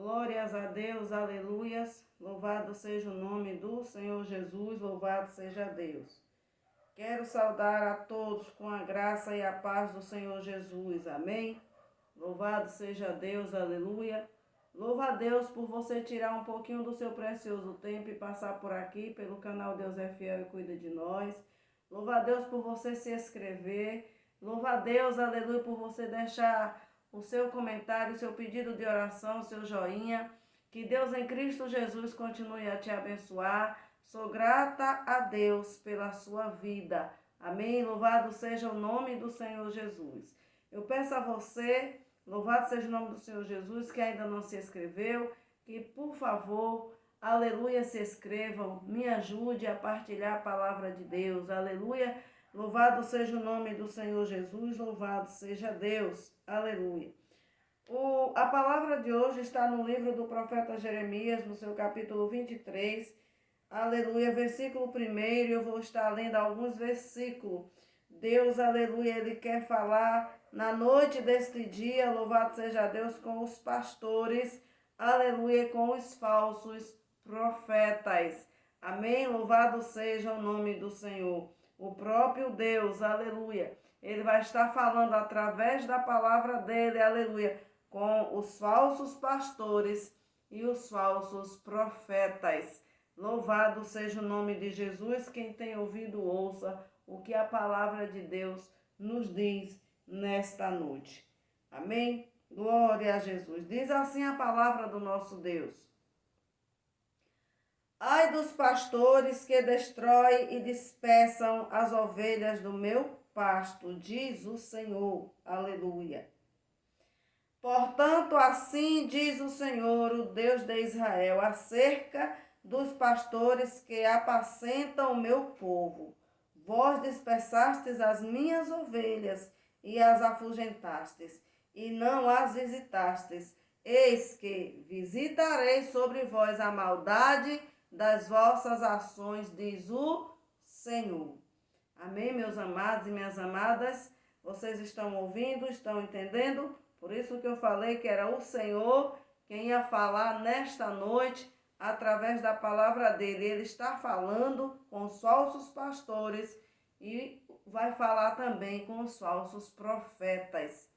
Glórias a Deus, aleluias. Louvado seja o nome do Senhor Jesus, louvado seja Deus. Quero saudar a todos com a graça e a paz do Senhor Jesus, amém? Louvado seja Deus, aleluia. Louva a Deus por você tirar um pouquinho do seu precioso tempo e passar por aqui pelo canal Deus é Fiel e Cuida de Nós. Louva a Deus por você se inscrever. Louva a Deus, aleluia, por você deixar o seu comentário, o seu pedido de oração, o seu joinha. Que Deus em Cristo Jesus continue a te abençoar. Sou grata a Deus pela sua vida. Amém? Louvado seja o nome do Senhor Jesus. Eu peço a você, louvado seja o nome do Senhor Jesus, que ainda não se inscreveu, que por favor, aleluia, se inscrevam, me ajude a partilhar a palavra de Deus, aleluia. Louvado seja o nome do Senhor Jesus, louvado seja Deus, aleluia. A palavra de hoje está no livro do profeta Jeremias, no seu capítulo 23, aleluia, versículo 1, eu vou estar lendo alguns versículos. Deus, aleluia, Ele quer falar na noite deste dia, louvado seja Deus, com os pastores, aleluia, com os falsos profetas. Amém? Louvado seja o nome do Senhor. O próprio Deus, aleluia, Ele vai estar falando através da palavra dEle, aleluia, com os falsos pastores e os falsos profetas. Louvado seja o nome de Jesus. Quem tem ouvido, ouça o que a palavra de Deus nos diz nesta noite. Amém? Glória a Jesus. Diz assim a palavra do nosso Deus. Ai dos pastores que destroem e dispersam as ovelhas do meu pasto, diz o Senhor. Aleluia. Portanto, assim diz o Senhor, o Deus de Israel, acerca dos pastores que apacentam o meu povo. Vós dispersastes as minhas ovelhas e as afugentastes, e não as visitastes. Eis que visitarei sobre vós a maldade das vossas ações, diz o Senhor. Amém, meus amados e minhas amadas? Vocês estão ouvindo, estão entendendo? Por isso que eu falei que era o Senhor quem ia falar nesta noite através da palavra dele. Ele está falando com os falsos pastores e vai falar também com os falsos profetas.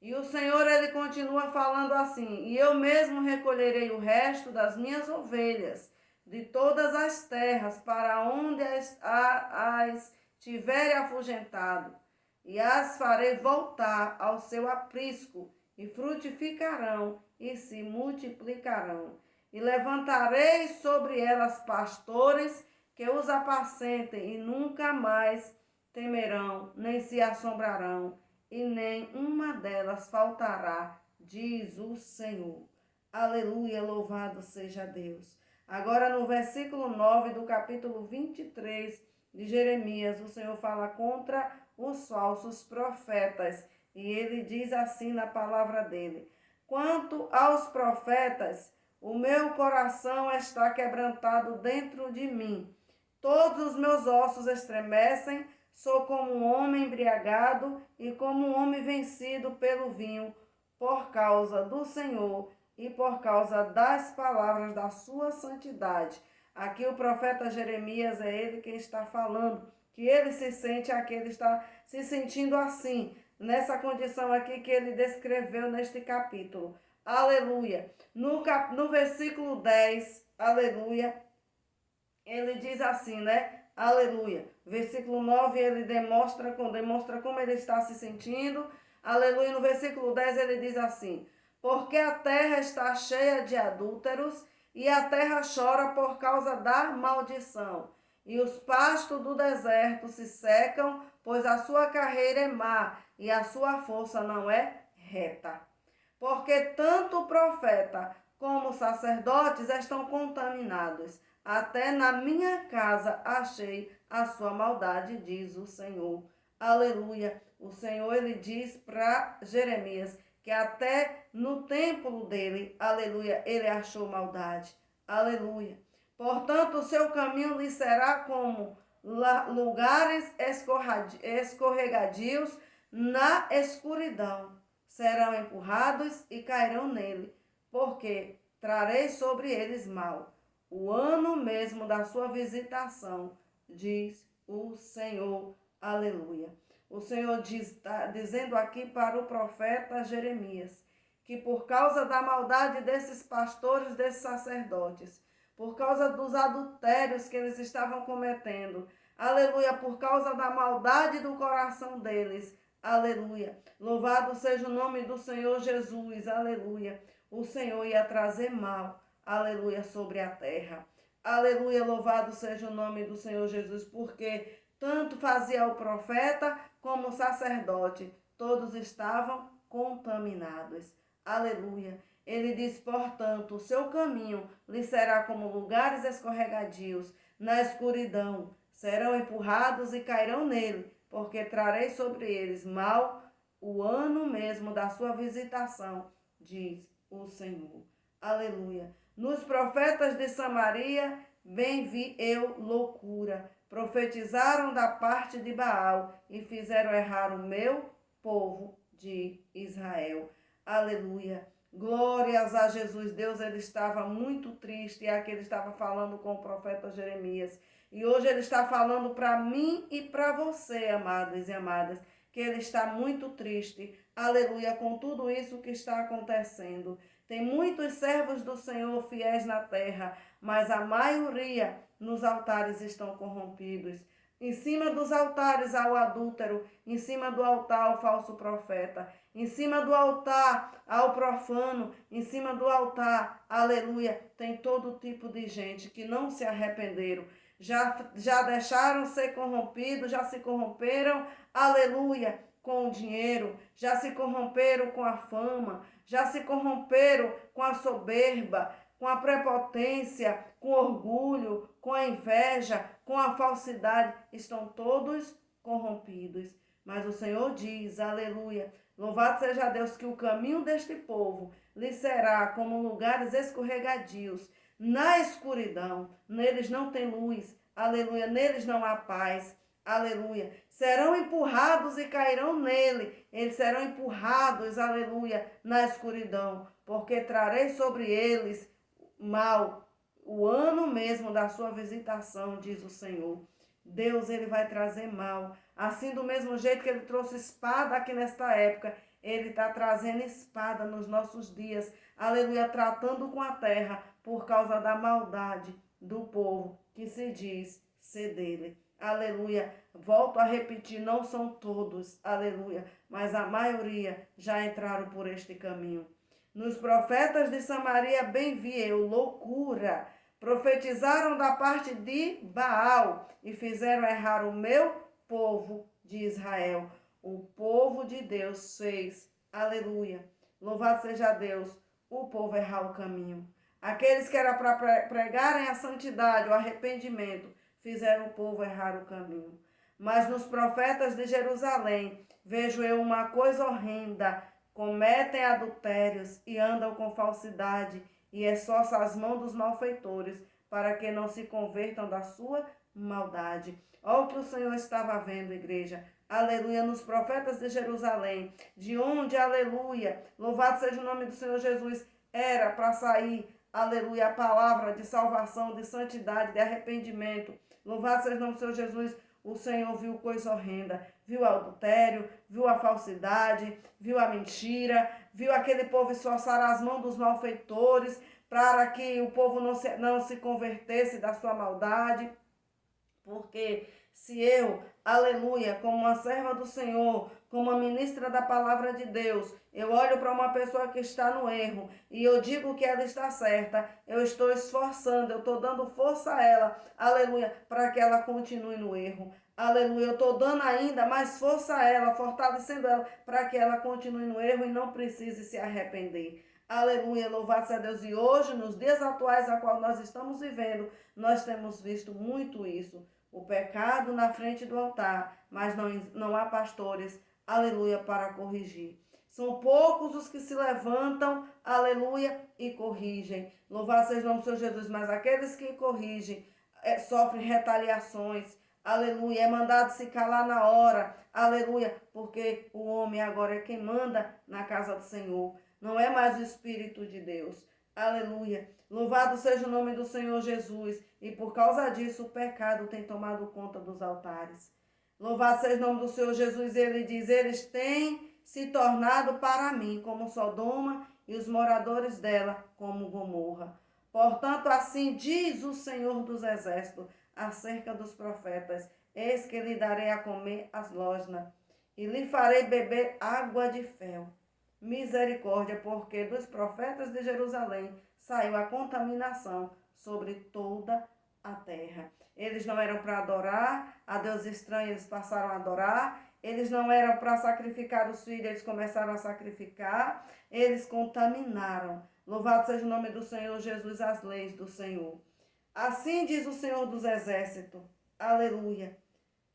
E o Senhor, ele continua falando assim: e eu mesmo recolherei o resto das minhas ovelhas de todas as terras para onde as tiverem afugentado, e as farei voltar ao seu aprisco, e frutificarão e se multiplicarão. E levantarei sobre elas pastores que os apacentem, e nunca mais temerão, nem se assombrarão, e nem uma delas faltará, diz o Senhor. Aleluia, louvado seja Deus. Agora no versículo 9 do capítulo 23 de Jeremias, o Senhor fala contra os falsos profetas. E ele diz assim na palavra dele: quanto aos profetas, o meu coração está quebrantado dentro de mim. Todos os meus ossos estremecem, sou como um homem embriagado e como um homem vencido pelo vinho, por causa do Senhor e por causa das palavras da sua santidade. Aqui o profeta Jeremias, é ele quem está falando, que ele se sente aqui, ele está se sentindo assim, nessa condição aqui que ele descreveu neste capítulo. Aleluia. No versículo 10, aleluia, ele diz assim, né? Aleluia. Versículo 9, ele demonstra como ele está se sentindo. Aleluia. No versículo 10, ele diz assim: porque a terra está cheia de adúlteros, e a terra chora por causa da maldição. E os pastos do deserto se secam, pois a sua carreira é má, e a sua força não é reta. Porque tanto o profeta como os sacerdotes estão contaminados. Até na minha casa achei a sua maldade, diz o Senhor. Aleluia. O Senhor, ele diz para Jeremias que até no templo dele, aleluia, ele achou maldade. Aleluia. Portanto, o seu caminho lhe será como lugares escorregadios na escuridão. Serão empurrados e cairão nele. porque trarei sobre eles mal, o ano mesmo da sua visitação, diz o Senhor. Aleluia. O Senhor está dizendo aqui para o profeta Jeremias, que por causa da maldade desses pastores, desses sacerdotes, por causa dos adultérios que eles estavam cometendo, aleluia, por causa da maldade do coração deles, aleluia, louvado seja o nome do Senhor Jesus, aleluia, o Senhor ia trazer mal, aleluia, sobre a terra, aleluia, louvado seja o nome do Senhor Jesus, porque tanto fazia o profeta como o sacerdote, todos estavam contaminados. Aleluia. Ele diz, portanto, o seu caminho lhe será como lugares escorregadios, na escuridão. Serão empurrados e cairão nele, porque trarei sobre eles mal o ano mesmo da sua visitação, diz o Senhor. Aleluia. Nos profetas de Samaria, bem vi eu loucura. Profetizaram da parte de Baal e fizeram errar o meu povo de Israel. Aleluia. Glórias a Jesus. Deus, ele estava muito triste. E aqui ele estava falando com o profeta Jeremias. E hoje ele está falando para mim e para você, amados e amadas, que ele está muito triste. Aleluia, com tudo isso que está acontecendo. Tem muitos servos do Senhor fiéis na terra, mas a maioria nos altares estão corrompidos. Em cima dos altares há o adúltero, em cima do altar o falso profeta, em cima do altar há o profano, em cima do altar, aleluia, tem todo tipo de gente que não se arrependeram, já deixaram ser corrompidos, já se corromperam, aleluia, com o dinheiro, já se corromperam com a fama, já se corromperam com a soberba, com a prepotência, com o orgulho, com a inveja, com a falsidade, estão todos corrompidos. Mas o Senhor diz, aleluia, louvado seja Deus, que o caminho deste povo lhe será como lugares escorregadios, na escuridão, neles não tem luz, aleluia, neles não há paz, aleluia, serão empurrados e cairão nele, eles serão empurrados, aleluia, na escuridão, porque trarei sobre eles mal, o ano mesmo da sua visitação, diz o Senhor. Deus, ele vai trazer mal. Assim, do mesmo jeito que ele trouxe espada aqui nesta época, ele está trazendo espada nos nossos dias. Aleluia, tratando com a terra por causa da maldade do povo que se diz ser dele. Aleluia, volto a repetir, não são todos, aleluia, mas a maioria já entraram por este caminho. Nos profetas de Samaria bem vi eu loucura. Profetizaram da parte de Baal e fizeram errar o meu povo de Israel. O povo de Deus fez, aleluia, louvado seja Deus, o povo errar o caminho. Aqueles que era para pregarem a santidade, o arrependimento, fizeram o povo errar o caminho. Mas nos profetas de Jerusalém vejo eu uma coisa horrenda, cometem adultérios e andam com falsidade e exorçam as mãos dos malfeitores para que não se convertam da sua maldade. Olha o que o Senhor estava vendo, igreja. Aleluia, nos profetas de Jerusalém, de onde, aleluia, louvado seja o nome do Senhor Jesus, era para sair, aleluia, a palavra de salvação, de santidade, de arrependimento. Louvado seja o nome do Senhor Jesus. O Senhor viu coisa horrenda, viu o adultério, viu a falsidade, viu a mentira, viu aquele povo esforçar as mãos dos malfeitores para que o povo não se convertesse da sua maldade. Porque se eu, aleluia, como uma serva do Senhor, como uma ministra da palavra de Deus, eu olho para uma pessoa que está no erro e eu digo que ela está certa, eu estou esforçando, eu estou dando força a ela, aleluia, para que ela continue no erro. Aleluia, eu estou dando ainda mais força a ela, fortalecendo ela, para que ela continue no erro e não precise se arrepender. Aleluia, louvado seja Deus. E hoje, nos dias atuais a qual nós estamos vivendo, nós temos visto muito isso. O pecado na frente do altar, mas não há pastores, aleluia, para corrigir. São poucos os que se levantam, aleluia, e corrigem. Louvado seja o nome do Senhor Jesus, mas aqueles que corrigem sofrem retaliações, aleluia, é mandado se calar na hora, aleluia, porque o homem agora é quem manda na casa do Senhor. não é mais o Espírito de Deus. Aleluia. Louvado seja o nome do Senhor Jesus. E por causa disso o pecado tem tomado conta dos altares. Louvado seja o nome do Senhor Jesus. Ele diz, eles têm se tornado para mim como Sodoma e os moradores dela como Gomorra. Portanto, assim diz o Senhor dos Exércitos acerca dos profetas. Eis que lhe darei a comer as losnas e lhe farei beber água de fel. Misericórdia, porque dos profetas de Jerusalém saiu a contaminação sobre toda a terra. Eles não eram para adorar a Deus estranho, eles passaram a adorar. Eles não eram para sacrificar os filhos, eles começaram a sacrificar. Eles contaminaram. Louvado seja o nome do Senhor Jesus, as leis do Senhor. Assim diz o Senhor dos Exércitos. Aleluia.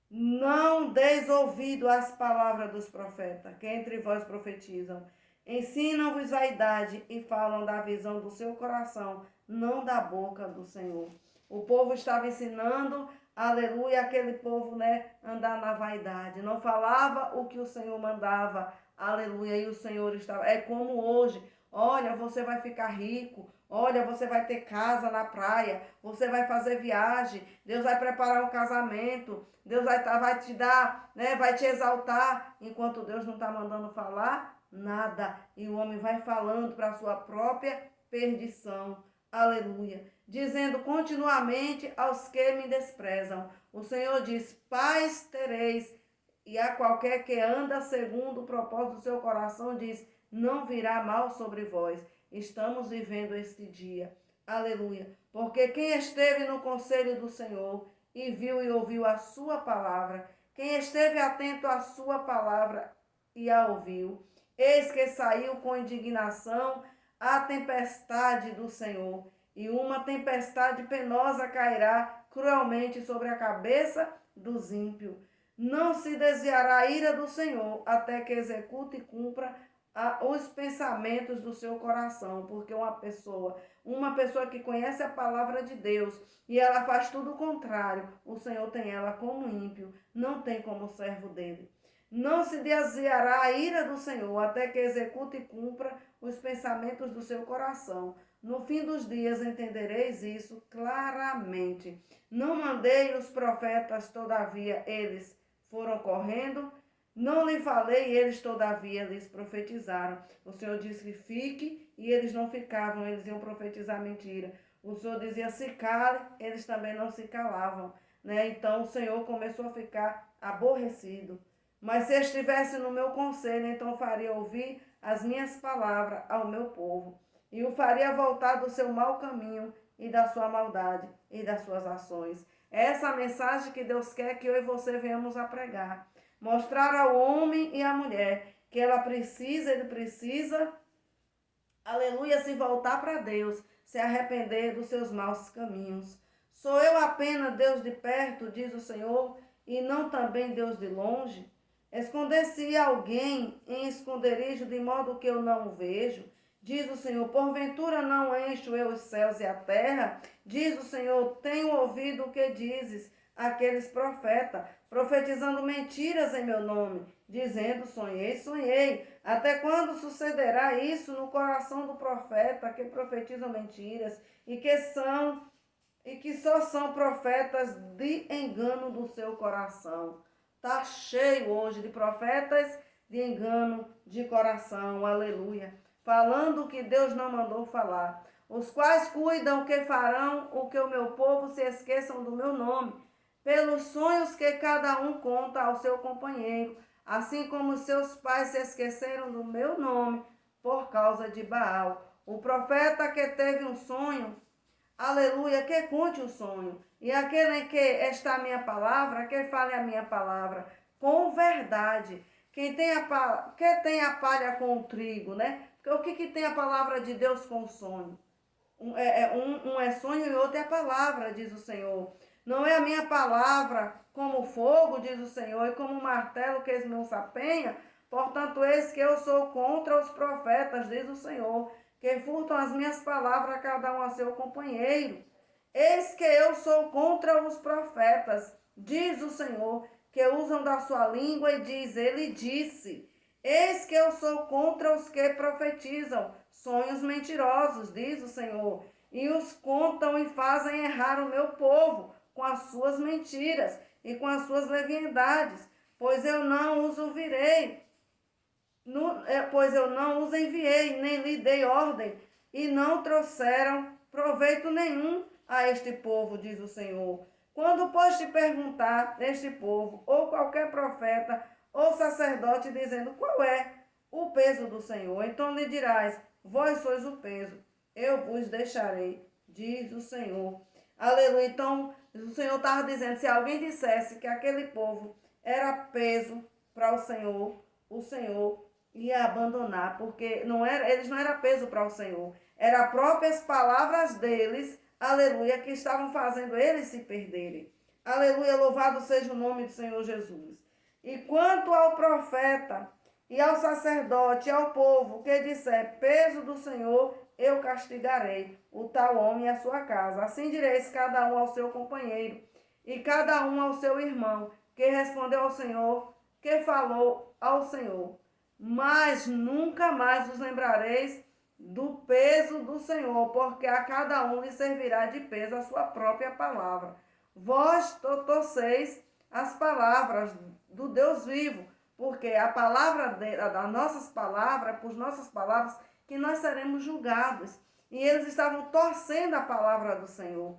Não deis ouvido às palavras dos profetas, que entre vós profetizam. Ensinam-vos vaidade e falam da visão do seu coração, não da boca do Senhor. O povo estava ensinando, aleluia, aquele povo, andar na vaidade. Não falava o que o Senhor mandava, aleluia, e o Senhor estava. É como hoje. Olha, você vai ficar rico. Olha, você vai ter casa na praia. Você vai fazer viagem. Deus vai preparar um casamento. Deus vai te dar, vai te exaltar. Enquanto Deus não está mandando falar nada. E o homem vai falando para a sua própria perdição. Aleluia. Dizendo continuamente aos que me desprezam. O Senhor diz, paz tereis. E a qualquer que anda segundo o propósito do seu coração diz, não virá mal sobre vós. Estamos vivendo este dia. Aleluia. Porque quem esteve no conselho do Senhor e viu e ouviu a sua palavra, quem esteve atento à sua palavra e a ouviu, eis que saiu com indignação a tempestade do Senhor, e uma tempestade penosa cairá cruelmente sobre a cabeça dos ímpios. Não se desviará a ira do Senhor até que execute e cumpra os pensamentos do seu coração, porque uma pessoa que conhece a palavra de Deus e ela faz tudo o contrário, o Senhor tem ela como ímpio, não tem como servo dele. Não se desviará a ira do Senhor até que execute e cumpra os pensamentos do seu coração. No fim dos dias entendereis isso claramente. Não mandei os profetas, todavia eles foram correndo. Não lhe falei, e eles todavia lhes profetizaram. O Senhor disse que fique, e eles não ficavam, eles iam profetizar mentira. O Senhor dizia se cale, eles também não se calavam. Então o Senhor começou a ficar aborrecido. Mas se estivesse no meu conselho, então faria ouvir as minhas palavras ao meu povo, e o faria voltar do seu mau caminho e da sua maldade e das suas ações. É essa a mensagem que Deus quer que eu e você venhamos a pregar. Mostrar ao homem e à mulher que ele precisa, aleluia, se voltar para Deus, se arrepender dos seus maus caminhos. Sou eu apenas Deus de perto, diz o Senhor, e não também Deus de longe? Esconder-se alguém em esconderijo, de modo que eu não o vejo, diz o Senhor. Porventura não encho eu os céus e a terra? Diz o Senhor, tenho ouvido o que dizes aqueles profetas, profetizando mentiras em meu nome, dizendo, sonhei, sonhei. Até quando sucederá isso no coração do profeta que profetizam mentiras e que só são profetas de engano do seu coração? Está cheio hoje de profetas de engano de coração, aleluia. Falando o que Deus não mandou falar. Os quais cuidam que farão o que o meu povo se esqueçam do meu nome, pelos sonhos que cada um conta ao seu companheiro, assim como seus pais se esqueceram do meu nome por causa de Baal. O profeta que teve um sonho, aleluia, que conte o sonho. E aquele em que está a minha palavra, que fale a minha palavra com verdade. Quem tem a palha com o trigo, Porque o que tem a palavra de Deus com o sonho? Um é sonho e outro é a palavra, diz o Senhor. Não é a minha palavra como fogo, diz o Senhor, e como martelo que esmiuça a penha. Portanto, eis que eu sou contra os profetas, diz o Senhor, que furtam as minhas palavras, cada um a seu companheiro. Eis que eu sou contra os profetas, diz o Senhor, que usam da sua língua e diz, ele disse. Eis que eu sou contra os que profetizam sonhos mentirosos, diz o Senhor, e os contam e fazem errar o meu povo com as suas mentiras e com as suas leviandades, pois eu não os ouvirei, pois eu não os enviei, nem lhe dei ordem, e não trouxeram proveito nenhum a este povo, diz o Senhor. Quando, pois, te perguntar este povo, ou qualquer profeta, ou sacerdote, dizendo qual é o peso do Senhor, então lhe dirás, vós sois o peso, eu vos deixarei, diz o Senhor. Aleluia. Então, o Senhor estava dizendo, se alguém dissesse que aquele povo era peso para o Senhor ia abandonar, porque eles não eram peso para o Senhor. Eram as próprias palavras deles, aleluia, que estavam fazendo eles se perderem. Aleluia, louvado seja o nome do Senhor Jesus. E quanto ao profeta e ao sacerdote e ao povo que disser peso do Senhor, eu castigarei o tal homem e a sua casa. Assim direis cada um ao seu companheiro e cada um ao seu irmão, que respondeu ao Senhor, que falou ao Senhor. Mas nunca mais vos lembrareis do peso do Senhor, porque a cada um lhe servirá de peso a sua própria palavra. Vós torceis as palavras do Deus vivo, porque a palavra das nossas palavras, por nossas palavras, que nós seremos julgados. E eles estavam torcendo a palavra do Senhor.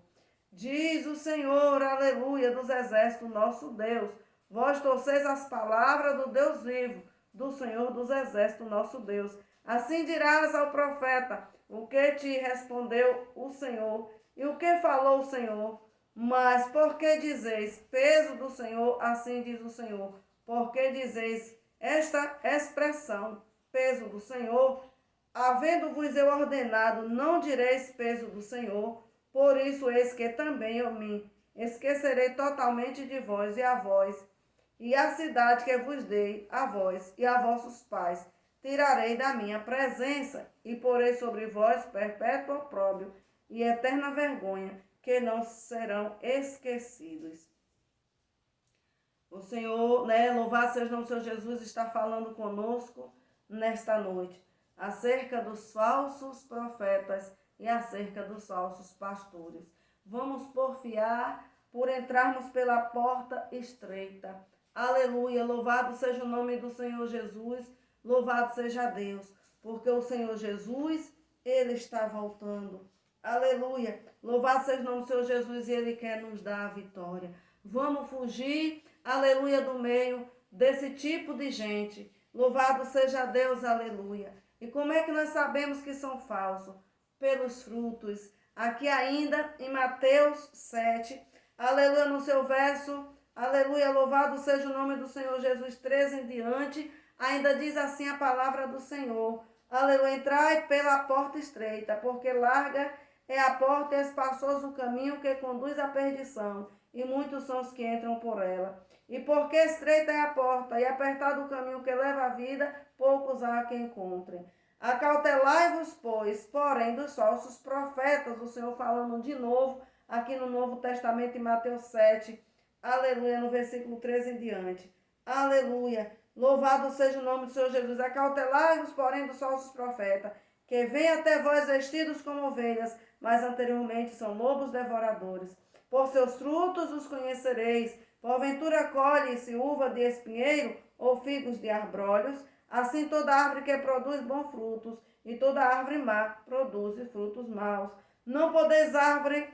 Diz o Senhor, aleluia, dos exércitos, nosso Deus. Vós torceis as palavras do Deus vivo, do Senhor dos exércitos, nosso Deus. Assim dirás ao profeta o que te respondeu o Senhor e o que falou o Senhor. Mas por que dizeis peso do Senhor, assim diz o Senhor? Por que dizeis esta expressão, peso do Senhor? Havendo-vos eu ordenado, não direis peso do Senhor, por isso eis que também eu me esquecerei totalmente de vós e a vós, e a cidade que vos dei, a vós e a vossos pais, tirarei da minha presença, e porei sobre vós perpétuo opróbrio e eterna vergonha, que não serão esquecidos. O Senhor, louvado seja o nome do Senhor Jesus, está falando conosco nesta noite, acerca dos falsos profetas e acerca dos falsos pastores. Vamos porfiar por entrarmos pela porta estreita. Aleluia, louvado seja o nome do Senhor Jesus, louvado seja Deus, porque o Senhor Jesus, Ele está voltando. Aleluia, louvado seja o nome do Senhor Jesus e Ele quer nos dar a vitória. Vamos fugir, aleluia, do meio desse tipo de gente. Louvado seja Deus, aleluia. E como é que nós sabemos que são falsos? Pelos frutos. Aqui ainda em Mateus 7, aleluia, no seu verso, aleluia, louvado seja o nome do Senhor Jesus, 13 em diante, ainda diz assim a palavra do Senhor. Aleluia, entrai pela porta estreita, porque larga é a porta e espaçoso o caminho que conduz à perdição, e muitos são os que entram por ela. E porque estreita é a porta e apertado o caminho que leva à vida, poucos há que encontrem. Acautelai-vos, pois, porém, dos falsos profetas, o Senhor falando de novo, aqui no Novo Testamento, em Mateus 7, aleluia, no versículo 13 em diante. Aleluia, louvado seja o nome do Senhor Jesus. Acautelai-vos, porém, dos falsos profetas, que vêm até vós vestidos como ovelhas, mas anteriormente são lobos devoradores. Por seus frutos os conhecereis. Porventura colhe-se uva de espinheiro ou figos de arbrolhos? Assim toda árvore que produz bons frutos, e toda árvore má produz frutos maus. Não podeis árvore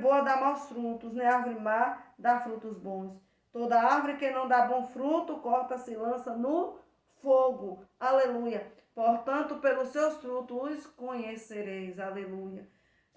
boa dar maus frutos, nem árvore má dar frutos bons. Toda árvore que não dá bom fruto, corta-se e lança no fogo. Aleluia. Portanto, pelos seus frutos os conhecereis. Aleluia.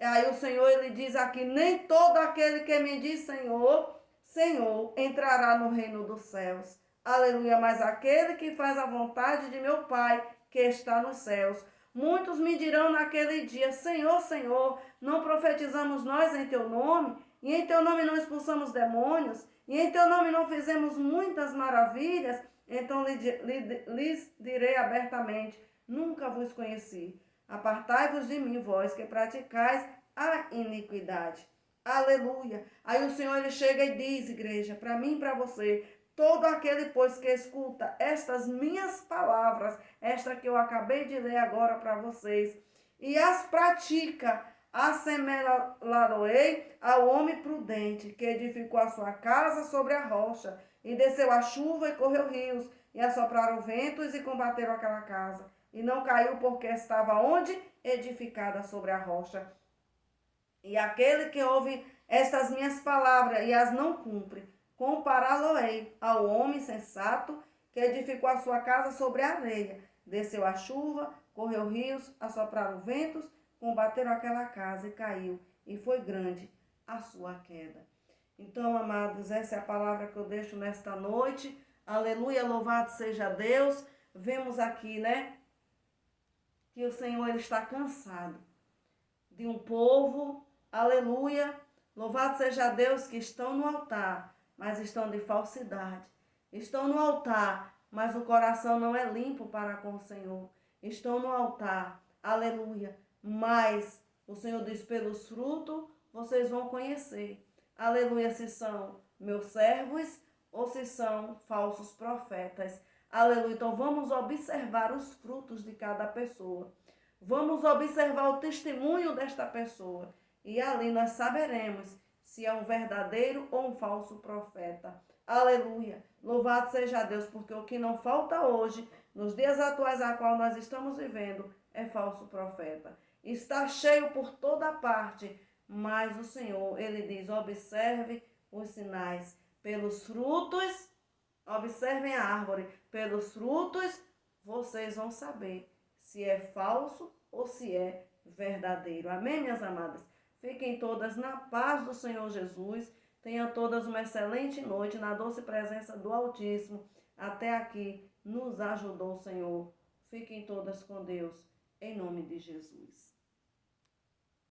Aí o Senhor, ele diz aqui, nem todo aquele que me diz Senhor, Senhor, entrará no reino dos céus. Aleluia, mas aquele que faz a vontade de meu Pai, que está nos céus. Muitos me dirão naquele dia, Senhor, Senhor, não profetizamos nós em teu nome? E em teu nome não expulsamos demônios? E em teu nome não fizemos muitas maravilhas? Então lhes direi abertamente, nunca vos conheci. Apartai-vos de mim, vós que praticais a iniquidade. Aleluia. Aí o Senhor, ele chega e diz, igreja, para mim e para você, Todo aquele, pois, que escuta estas minhas palavras, esta que eu acabei de ler agora para vocês, e as pratica, assemelharei ao homem prudente, que edificou a sua casa sobre a rocha, e desceu a chuva e correu rios, e assopraram ventos e combateram aquela casa. E não caiu porque estava onde? Edificada sobre a rocha. E aquele que ouve estas minhas palavras e as não cumpre, compará-lo-ei ao homem sensato que edificou a sua casa sobre a areia. Desceu a chuva, correu rios, assopraram ventos, combateram aquela casa e caiu. E foi grande a sua queda. Então, amados, essa é a palavra que eu deixo nesta noite. Aleluia, louvado seja Deus. Vemos aqui, né, que o Senhor ele está cansado de um povo, aleluia, louvado seja Deus, que estão no altar, mas estão de falsidade. Estão no altar, mas o coração não é limpo para com o Senhor. Estão no altar, aleluia, mas o Senhor diz: pelos frutos vocês vão conhecer. Aleluia, se são meus servos ou se são falsos profetas. Aleluia, então vamos observar os frutos de cada pessoa. Vamos observar o testemunho desta pessoa. E ali nós saberemos se é um verdadeiro ou um falso profeta. Aleluia. Louvado seja Deus, porque o que não falta hoje, nos dias atuais a qual nós estamos vivendo, é falso profeta. Está cheio por toda parte, mas o Senhor, ele diz: observe os sinais. Pelos frutos, observem a árvore. Pelos frutos, vocês vão saber se é falso ou se é verdadeiro. Amém, minhas amadas? Fiquem todas na paz do Senhor Jesus. Tenham todas uma excelente noite na doce presença do Altíssimo. Até aqui nos ajudou o Senhor. Fiquem todas com Deus, em nome de Jesus.